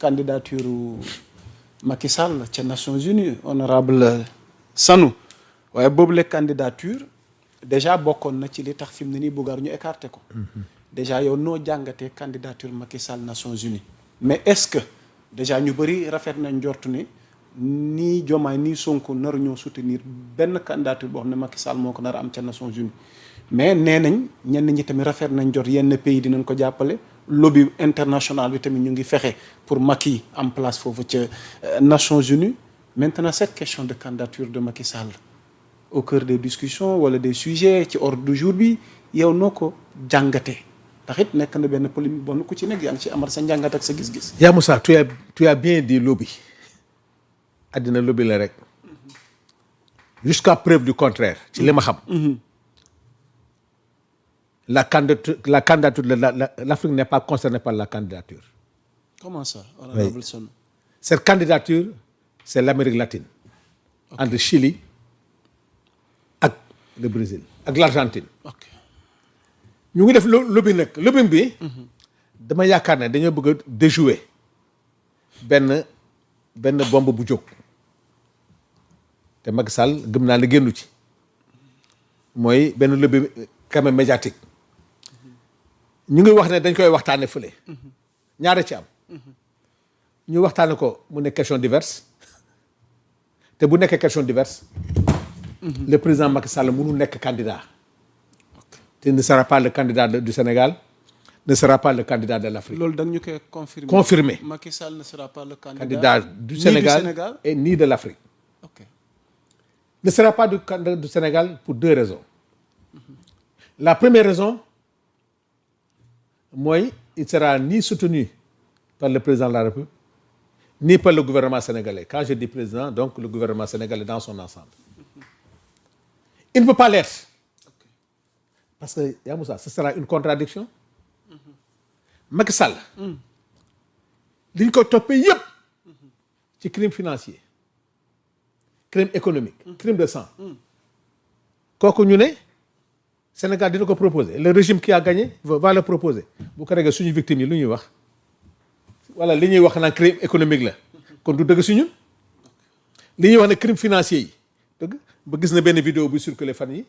candidature Macky Sall ca Nations Unies honorable Sanu waaye boobu la candidature déjà bokkoon na ci li tax fi mu ne nii Bougar ñu écarté ko. déjà yow noo jàngatee candidature Macky Sall Nations Unies mais est-ce que déjà ñu bëri rafet nañ njort ni nii Diomaye nii Sonko nar ñoo soutenir benn candidature boo xam ne Macky Sall moo ko nar a am ca Nations Unies mais nee nañ ñenn ñi tamit rafet nañ jot yenn pays dinañ ko jàppale lobby international bi tamit ñu ngi fexe pour Macky en place foofu ca Nations Unies maintenant cette question de candidature de Macky Sall au cœur des discussions wala des sujets ci ordre du jour bi yow noo ko jàngatee ndax it nekk na benn polémique bon ku ci nekk yaa ngi ci amal sa njàngat ak sa gis-gis. yaa Moussa tu as bien dit lobby àddina lobby la rek jusqu'à preuve du contraire ci li ma xam. la candidature de l'Afrique n'est pas concernée par la candidature. Comment ça, honorable Son? Cette candidature, c'est l'Amérique latine. Okay. Entre Chili et le Brésil, ak l'Argentine. Ok. ñu ngi def lobby nag lobby bi. dama yaakaar ne dañoo bëgg a déjouer benn bombe bu jóg. te Macky Sall gëm naa ne génnu ci. mooy benn lobby quand même médiatique. ñu ngi wax ne dañ koy waxtaane fële. ñaare ci am. ñu waxtaane ko mu nekk question diverse te bu nekkee question diverse. le président Macky Sall mënu nekk candidat. te ne sera pas le candidat du Sénégal ne sera pas le candidat de l'Afrique. loolu da ñu koy confirmer. confirmer Macky Sall ne sera pas le candidat du Sénégal et ni de l'Afrique. Ok. Ne sera pas du candidat du Sénégal pour deux raisons. La première raison mooy il sera ni soutenu par le président de la République ni par le gouvernement sénégalais. Quand je dis président, donc le gouvernement sénégalais dans son ensemble. Il ne peut pas l'être. Okay. Parce que, yaa Moussa, ce sera une contradiction. Macky Sall. li ñu ko toppee yëpp ci crime financier, crime économique, crime de sang. kooku ñu ne Sénégal dina ko proposer le régime qui a gagné va le proposer bu ko regee suñu victimes yi lu ñuy wax wala li ñuy wax naan crime économique la kon du dëgg suñu li ñuy wax ne crime financier yi dëgg ba gis na benn vidéo bu circulé fan yi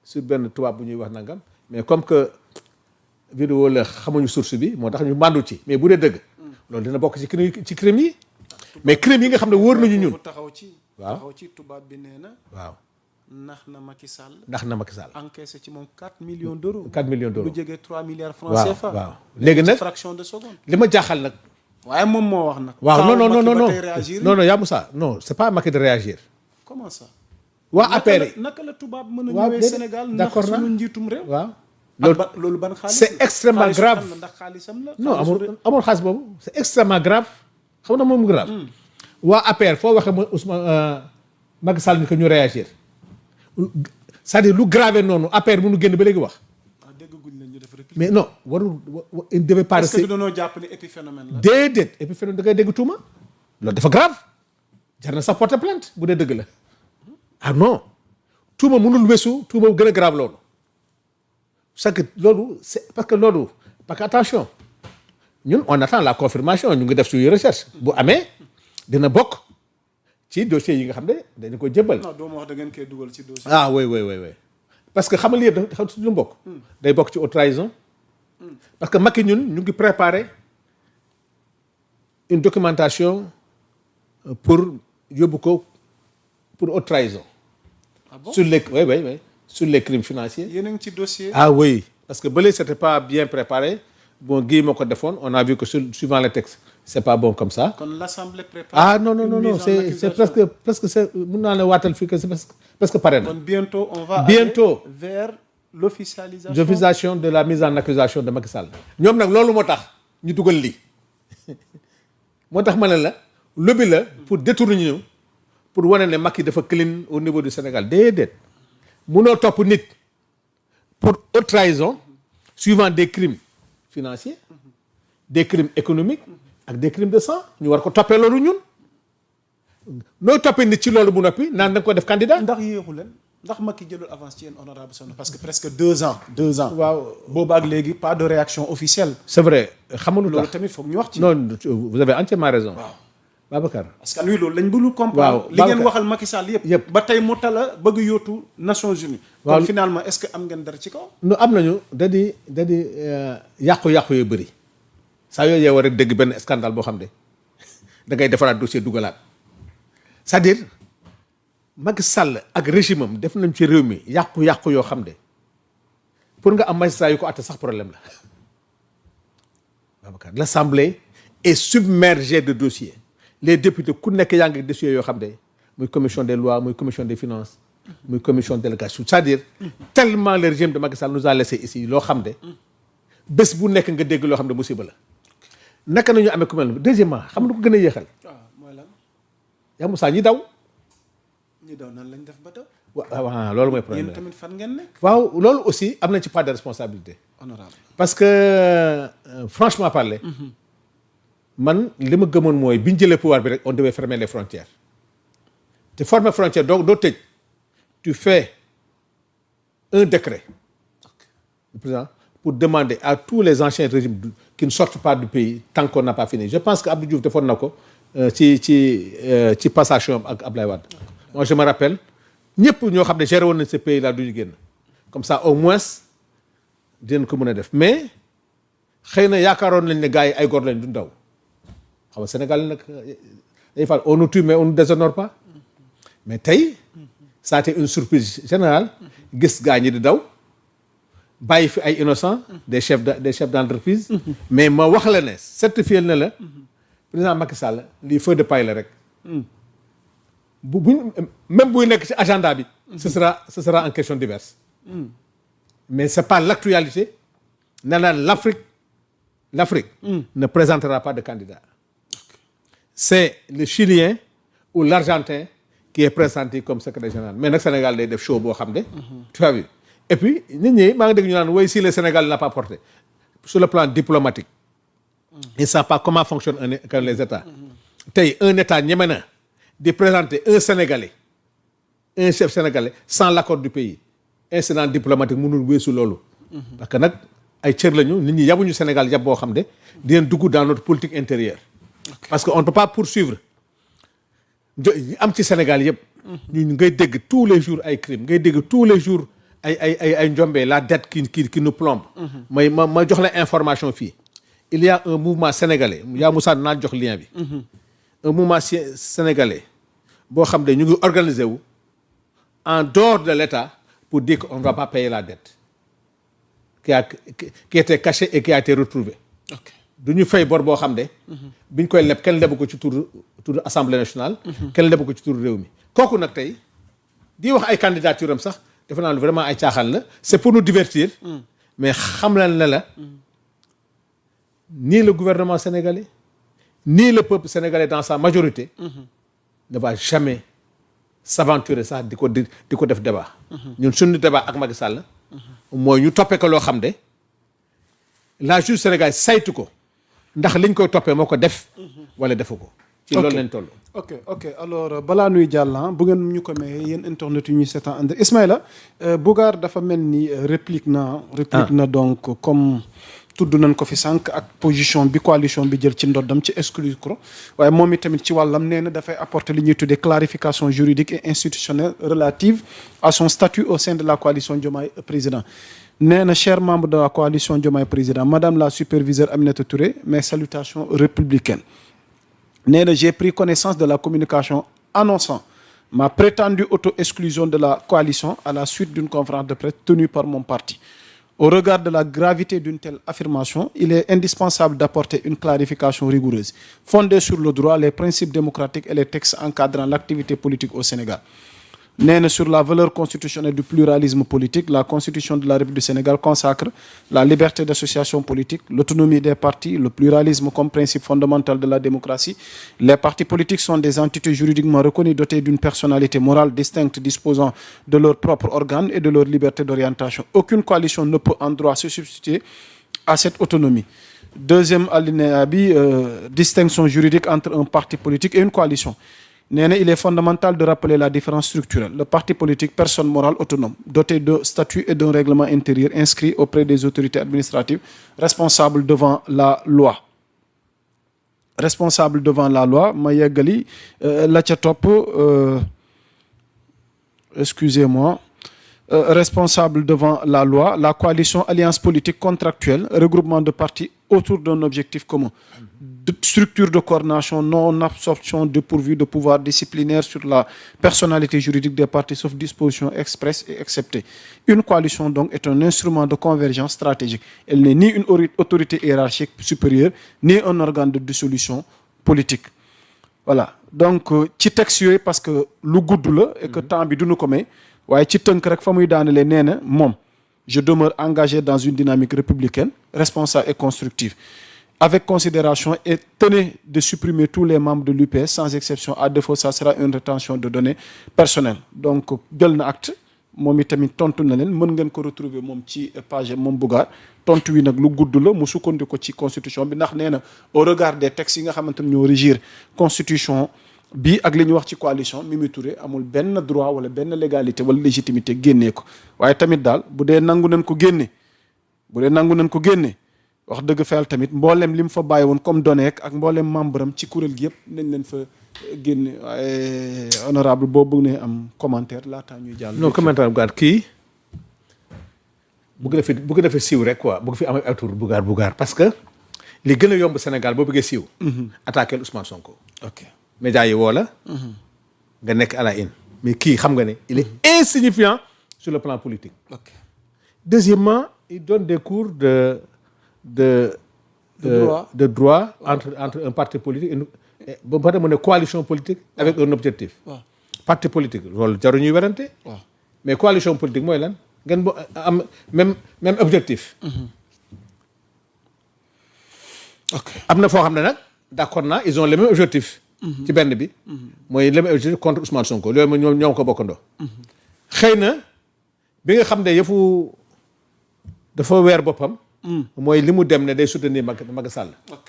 sur benn tubaab bu ñuy wax nangam mais comme que vidéo la xamuñu source bi moo tax ñu màndu ci mais bu dee dëgg loolu dina bokk ci crime yi mais crime yi nga xam ne wóor nañu ñun taxaw ci tubaab bi nee na waaw ndax na Macky Sall. encaissé ci moom 4 millions d'euros. 4 millions d'euros lu jege 3 milliards francs CFA. waaw léegi nag fraction de seconde. li ma jaaxal nag. waaye moom moo wax nag. waaw non yaa Moussa non c'est pas Macky de réagir. comment ça. waa APR yi naka la tubaab mën a ñëwee Sénégal ndax suñu njiitum réew. waaw loolu ban xaalis. c'est extrêmement grave ndax xaalisam la. non amul xaalis boobu c'est extrêmement grave xam na moom grave. waa APR foo waxee mooy Ousmane Macky Sall ni ko ñu réagir. c'est-à-dire lu grave noonu APR mënu génn ba léegi wax. dégguñ leen ñu def réplique. mais non warul il devait pas rester. est-ce que dañoo jàpp ne épiphénomène la. déedéet épiphénomène da ngay dégg tuuma loolu dafa grave jar na sax porter plainte bu dee dëgg la ah non tuuma mënul weesu tuuma bu gën a grave loolu c'est que loolu c'est parce que attention ñun on attend la confirmation ñu ngi def suñu recherche bu amee dina bokk. ci dossier yi nga xam ne dañu ko jëbbal. non doo ma wax da ngeen koy dugal ci dossier. ah oui parce que xam nga lii dafa xam si lu mbokk. day bokk ci haute trahison. parce que Macky ñun ñu ngi préparer une documentation pour yóbbu ko pour haute trahison. ah bon sur les crimes financiers. yéen a ngi ci dossier. ah oui parce que bële c'était pas bien préparé bon gii moo ko defoon on a vu que suivant les textes. c'est pas bon comme ça. kon l'Assemblée prépare. ah non c'est presque c'est mun naa la waatal fii que c'est presque pare na. kon bientôt on va bientôt aller vers l'officialisation de la mise en accusation de Macky Sall. ñoom nag loolu moo tax ñu dugal lii moo tax ma ne la lobby la pour détourner ñu pour wane ne Macky dafa clean au niveau du Sénégal déedéet munoo topp nit pour haute trahison suivant des crimes financiers des crimes économiques. ak des crimes de sang ñu war ko toppee loolu ñun nooy toppee nit ci loolu bu noppi naan da nga ko def candidat. ndax yéexu leen. ndax Macky jëlul avance ci yéen honorable Sow parce que presque 2 ans. 2 ans waaw boobu ak léegi pas de réaction officielle. c'est vrai xamul lu loolu tax tamit foog ñu wax ci. non vous avez entièrement raison. waaw Babacar. parce que nuy loolu lañ bëggul comprendre. waaw li ngeen waxal Macky Sall yëpp. ba tey mu tala bëgg yóotu Nations Unies. waaw kon finalement est-ce que am ngeen dara ci kaw. nu am nañu da di yàqu-yàqu yu bëri saa yooyu yeewoo rek dégg benn scandale boo xam ne da ngay defaraat dossier dugalaat c'est-à-dire Macky Sall ak régime am def nañ ci réew mi yàqu-yàqu yoo xam ne pour nga am magistrat yu ko àtte sax problème la Babacar l'Assemblée est submergée de dossiers les députés ku nekk yaa ngi dossiers yoo xam ne muy commission des lois muy commission des finances muy commission de délégation c'est-à-dire tellement le régime de Macky Sall nous a laissé ici loo xam ne bés bu nekk nga dégg loo xam ne musiba la naka nañu amee ku mel ne deuxièmement xam nga lu ko gën a yéexal waaw mooy lan. yaa Moussa ñi daw ñi daw nan lañ def ba daw. waaw loolu mooy problème yéen tamit fan ngeen nekk. waaw loolu aussi am nañ ci part de responsabilité honorable parce que franchement parler man li ma gëmoon mooy bi ñu jëlee pouvoir bi rek on devait fermer les frontières te fermer frontière donc doo tëj tu fais un décret le président pour demander à tous les anciens régimes qui ne sortent pas du pays tant qu'on n'a pas fini je pense que Abdou Diouf defoon na ko ci passation ak Ablaye Wade moi je me rappelle ñëpp ñoo xam ne géré woon nañ ce pays là du ñu génn comme ça au moins dinañ ko mën a def mais xëy na yaakaaroon nañ ne gars yi ay góor lañ du ndaw xam nga Sénégal nag day fal on nous tue mais on nous déshonore pas mais tey ça a été une surprise générale gis gars ñi di daw bàyyi fi ay innocents des chefs d'entreprise mais ma wax la ne certifié na la président Macky Sall lii feu de paille la rek même buy nekk ci agenda bi ce sera en question diverse mais c'est pas l'actualité ne la l'Afrique ne présentera pas de candidat c'est le Chilien ou l'Argentin qui est présenté comme secrétaire général mais nag Sénégal day def show boo xam ne tu as vu et puis nit ñi maa ngi dégg ñu naan oui si le Sénégal n'a pas porté sur le plan diplomatique ils ne savent pas comment fonctionnent les États tey un État ñeme na di présenter un Sénégalais un chef sénégalais sans l'accord du pays incident diplomatique mënul weesu loolu parce que nag ay cër lañu nit ñi yabuñu Sénégal yab boo xam ne dinañ dugg dans notre politique intérieure parce que on ne peut pas poursuivre am ci Sénégal yëpp ñu ngay dégg tous les jours ay crimes ngay dégg tous les jours ay njombe la dette qui nous plombe ma jox la information fii il y a un mouvement sénégalais yaa Moussa naa jox lien bi un mouvement sénégalais boo xam ne ñu ngi organiser wu en dehors de l'État pour dire qu'on ne va pas payer la dette qui était cachée et qui a été retrouvée du ñu fay bor boo xam ne biñ koy leb kenn lebu ko ci tur assemblée nationale kenn lebu ko ci tur réew mi kooku nag tey di wax ay candidature am sax defe naa vraiment ay caaxaan la c'est pour nous divertir mais xam la ne la ni le gouvernement sénégalais ni le peuple sénégalais dans sa majorité ne va jamais s'aventurer sax di ko def débat ñun suñu débat ak Macky Sall mooy ñu toppee ko loo xam ne la justice sénégalaise saytu ko ndax liñ koy toppee moo ko def wala defu ko ci loolu lañ toll ok alors balaa nuy jàll bu ngeen ñu ko mayee yéen internet yu ñuy seetaan ànd Ismaïla Bougane dafa mel ni réplique na donc comme tudd nañ ko fi sànq ak position bi coalition bi jël ci ndoddam ci exclure ko waaye moom i tamit ci wàllam nee na dafay apporter li ñuy tuddee clarification juridique et institutionnelle relative à son statut au sein de la coalition Diomaye président nee na chers membres de la coalition Diomaye président madame la superviseure Aminata Touré mes salutations républicaines nee na j'ai pris connaissance de la communication annonçant ma prétendue auto-exclusion de la coalition à la suite d'une conférence de presse tenue par mon parti. Au regard de la gravité d'une telle affirmation, il est indispensable d'apporter une clarification rigoureuse, fondée sur le droit, les principes démocratiques et les textes encadrant l'activité politique au Sénégal. Nee na sur la valeur constitutionnelle du pluralisme politique, la Constitution de la République du Sénégal consacre la liberté d'association politique, l'autonomie des partis, le pluralisme comme principe fondamental de la démocratie. Les partis politiques sont des entités juridiquement reconnues dotées d'une personnalité morale distincte disposant de leurs propres organes et de leur liberté d'orientation. Aucune coalition ne peut en droit se substituer à cette autonomie. Deuxième alinéa bi distinction juridique entre un parti politique et une coalition. nee na il est fondamental de rappeler la différence structurelle. Le parti politique, personne morale autonome, doté de statut et d'un règlement intérieur inscrit auprès des autorités administratives, responsable devant la loi. Responsable devant la loi, ma yeggali la ca topp excusez-moi. Responsable devant la loi, la coalition alliance politique contractuelle, regroupement de partis autour d'un objectif commun. Structure de coordination, non-absorption dépourvue de pouvoir disciplinaire sur la personnalité juridique des partis, sauf disposition expresse et acceptée. Une coalition, donc, est un instrument de convergence stratégique. Elle n'est ni une autorité hiérarchique supérieure, ni un organe de dissolution politique. Voilà. Donc, ci texte yooyu parce que lu gudd la et que temps bi duñu ko may waaye ci tënk rek fa muy daanale nee na moom je demeure engagé dans une dynamique républicaine responsable et constructive avec considération et tenez de supprimer tous les membres de l'UPS sans exception, à défaut ça sera une rétention de données personnelles. Donc jël na acte moom itamit tontu na leen mën ngeen ko retrouver moom ci page moom Bougane tontu wi nag lu gudd la mu sukkandiku ci constitution bi ndax nee na au regard des textes yi nga xamante ne ñoo régir constitution bi ak li ñu wax ci coalition Mimi Touré amul benn droit wala benn légalité wala légitimité génnee ko waaye tamit daal bu dee nangu nañ ko génne wax dëgg fayal tamit mboolem li mu fa bàyyi woon comme données ak mboolem membre am ci kuréel gi yëpp nañ leen fa génne waaye honorable boo bëgg ne am commentaire laataa ñuy jàll. non commentaire bu kii bëgg na fi siiw rek quoi bëgg fi am ay tour Bougane parce que li gën a yomb Sénégal boo bëggee siiw. attaquer Ousmane Sonko. ok médias yi woo la. nga nekk à la une. mais kii xam nga ne il est insignifiant sur le plan politique. ok deuxièmement il donne des cours de droit entre un parti politique ba pare mu ne coalition politique avec un objectif. waaw parti politique loolu jaru ñuy werante. waaw mais coalition politique mooy lan ngeen bo am même objectif. ok am na foo xam ne nag d'accord naa ils ont les mêmes objectifs. ci benn bi. mooy les mêmes objectifs contre Ousmane Sonko loolu mooy ñoom ko bokkandoo. xëy na bi nga xam ne yëfu dafa weer boppam. mooy li mu dem ne day soutenir Macky Sall. ok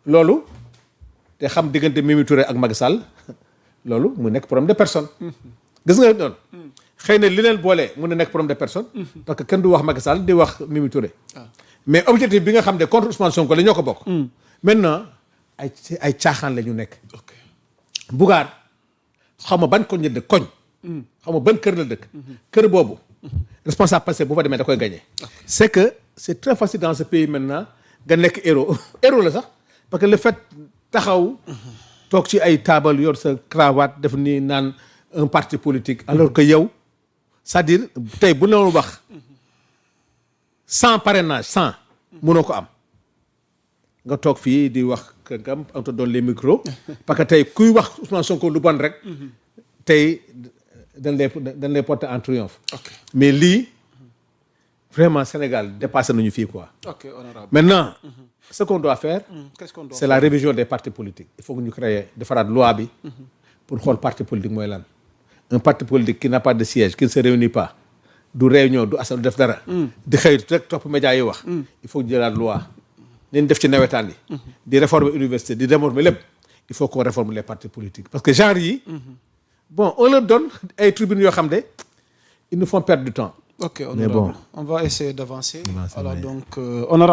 loolu te xam diggante Mimi Touré ak Macky Sall loolu mu nekk problème de personne. gis nga noonu. xëy na li leen boole mun na nekk problème de personne. parce que kenn du wax Macky Sall di wax Mimi Touré. mais objectif bi nga xam ne contre Ousmane Sonko la ñoo ko bokk. maintenant ay caaxaan la ñu nekk. ok Bougane xaw ma ban koñ la dëkk koñ. xaw ma ban kër la dëkk. kër boobu. responsable passé bu fa demee da koy gagné. c'est que c'est très facile dans ce pays maintenant nga nekk héros la sax parce que le fait taxaw toog ci ay taabal yor sa cravate def ni naan un parti politique alors que yow c'est-à-dire tey bu loolu wax sans parrainage sans mënoo ko am nga toog fii di wax këngam am te doon les micros parce que tey kuy wax Ousmane Sonko lu bon rek tey dañ lay porter en triomphe. mais lii vraiment Sénégal dépassé nañu fii quoi. ok honorable maintenant ce qu'on doit faire. qu'est-ce qu'on doit c'est la révision des partis politiques. il faut que ñu créer defaraat loi bi. pour xool parti politique mooy lan. un parti politique qui n'a pas de siège qui ne se réunit pas du réunion du assemblée def dara. di xëy rek topp médias yi wax. il faut que ñu jëlaat loi. nañ def ci nawetaan yi. di réformer université di réformer lépp. il faut qu'on réforme les partis politiques parce que genre yi. bon on leur donne ay tribunes yoo xam ne ils nous font perdre du temps. ok mais bon on va essayer d'avancer. Voilà donc honorable